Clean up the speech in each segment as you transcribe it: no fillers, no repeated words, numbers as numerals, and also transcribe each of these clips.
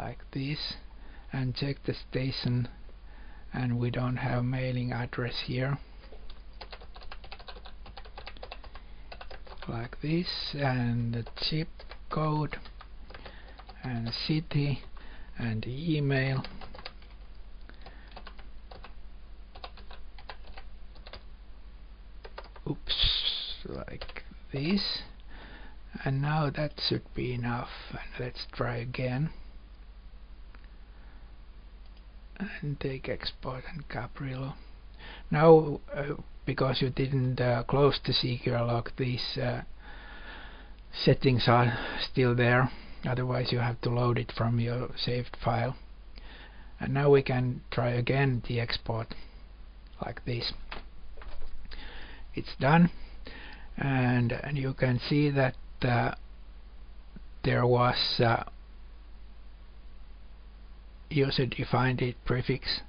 like this, and check the station, and we don't have mailing address here, like this, and the zip code and city and email. Oops, like this. And now that should be enough, and let's try again and take export and Cqrlog. Now because you didn't close the Cqrlog, these settings are still there, otherwise you have to load it from your saved file. And now we can try again the export like this. It's done, and you can see that there was user-defined prefix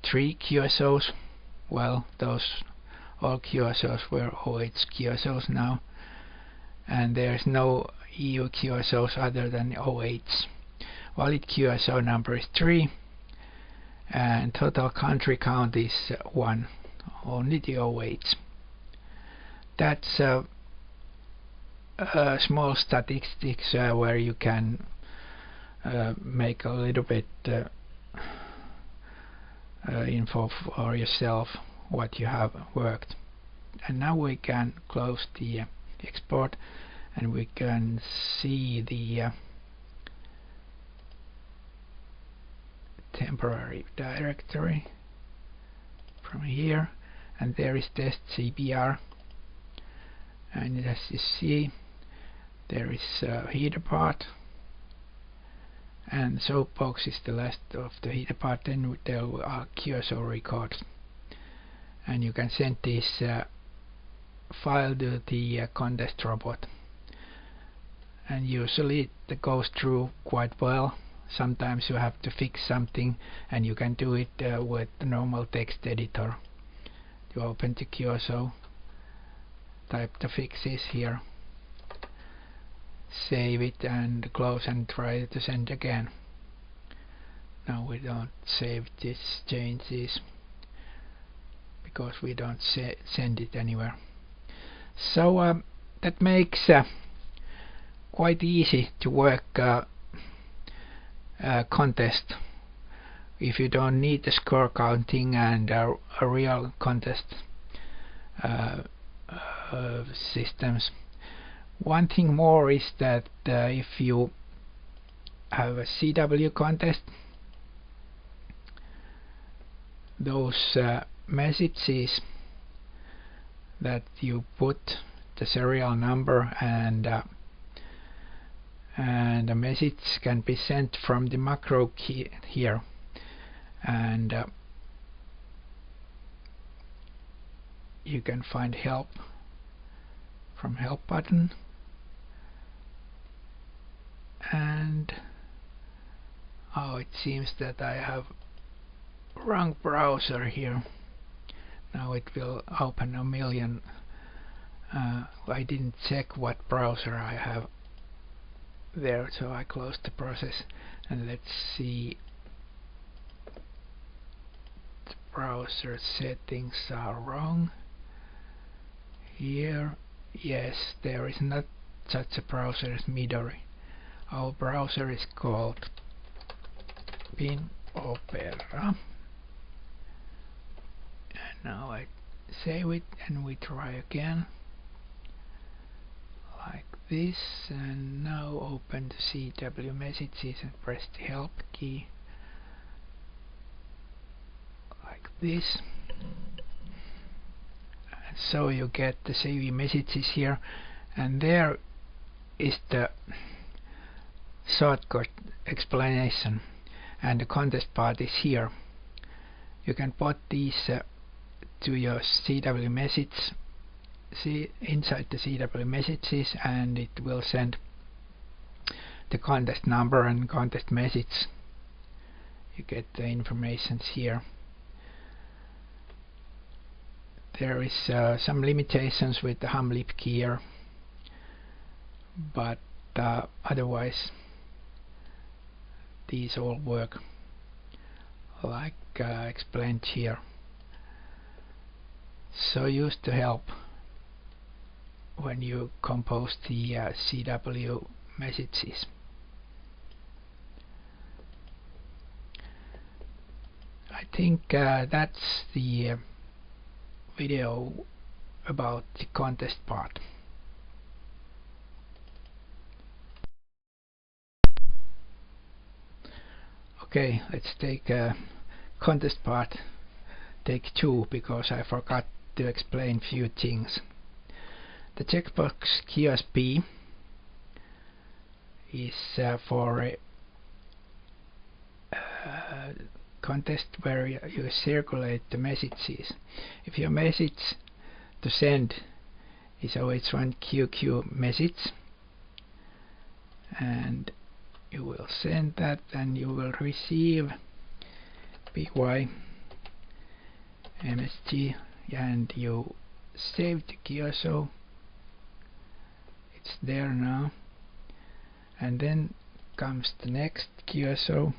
3 QSOs. Well, those all QSOs were OH QSOs now, and there's no EU QSOs other than OH. Valid QSO number is 3, and total country count is 1, only the OH. That's small statistics where you can make a little bit info for yourself what you have worked. And now we can close the export, and we can see the temporary directory from here, and there is test CBR, and as you see there is header part, and soapbox is the last of the header part. Then there are QSO records, and you can send this file to the contest robot, and usually it goes through quite well. Sometimes you have to fix something, and you can do it with the normal text editor. You open the QSO, type the fixes here, save it and close, and try to send again. Now we don't save these changes because we don't send it anywhere. So that makes quite easy to work contest if you don't need the score counting and a real contest systems. One thing more is that if you have a CW contest, those messages that you put the serial number, and a message can be sent from the macro key here, and you can find help from help button, and it seems that I have wrong browser here. Now it will open a million. I didn't check what browser I have there, so I closed the process, and let's see. The browser settings are wrong here. Yes, there is not such a browser as Midori. Our browser is called Pin Opera. And now I save it, and we try again like this, and now open the CW messages and press the help key like this, and so you get the CW messages here, and there is the shortcut explanation, and the contest part is here. You can put these to your CW message inside the CW messages, and it will send the contest number and contest message. You get the information here. There is some limitations with the Hamlib keyer, but otherwise these all work like explained here. So use the help when you compose the CW messages. I think that's the video about the contest part. Okay, let's take contest part take 2, because I forgot to explain few things. The checkbox kiosk B is for a contest where you circulate the messages. If your message to send is always one QQ message, and you will send that, and you will receive PY MSG, and you save the QSO. It's there now, and then comes the next QSO.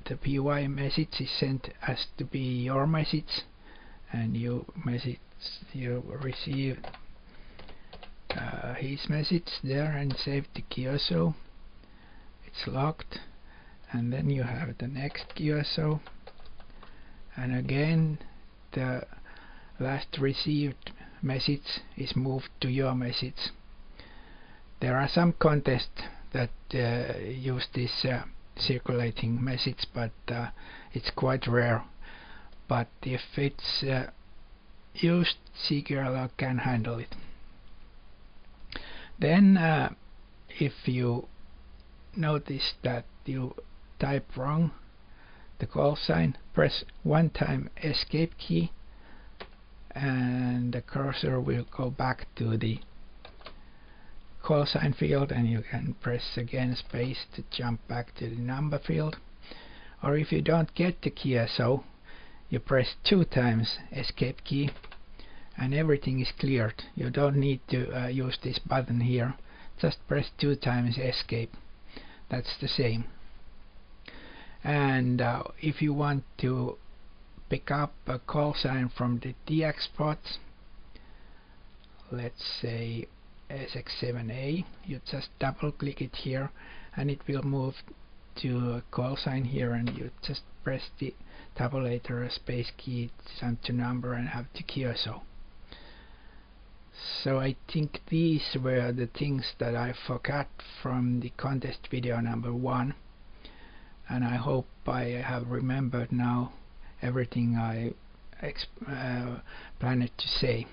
The PY message is sent as to be your message, and you receive his message there and save the QSO. It's locked, and then you have the next QSO, and again the last received message is moved to your message. There are some contests that use this circulating message, but it's quite rare. But if it's used, Cqrlog can handle it. Then if you notice that you type wrong the call sign, press one time escape key, and the cursor will go back to the call sign field, and you can press again space to jump back to the number field. Or if you don't get the QSO, you press 2 times escape key, and everything is cleared. You don't need to use this button here. Just press 2 times escape. That's the same. And if you want to pick up a call sign from the DX spots, let's say SX7A, you just double click it here, and it will move to a call sign here, and you just press the tabulator space key, jump to number, and have the QSO. So I think these were the things that I forgot from the contest video number 1, and I hope I have remembered now everything I planned to say.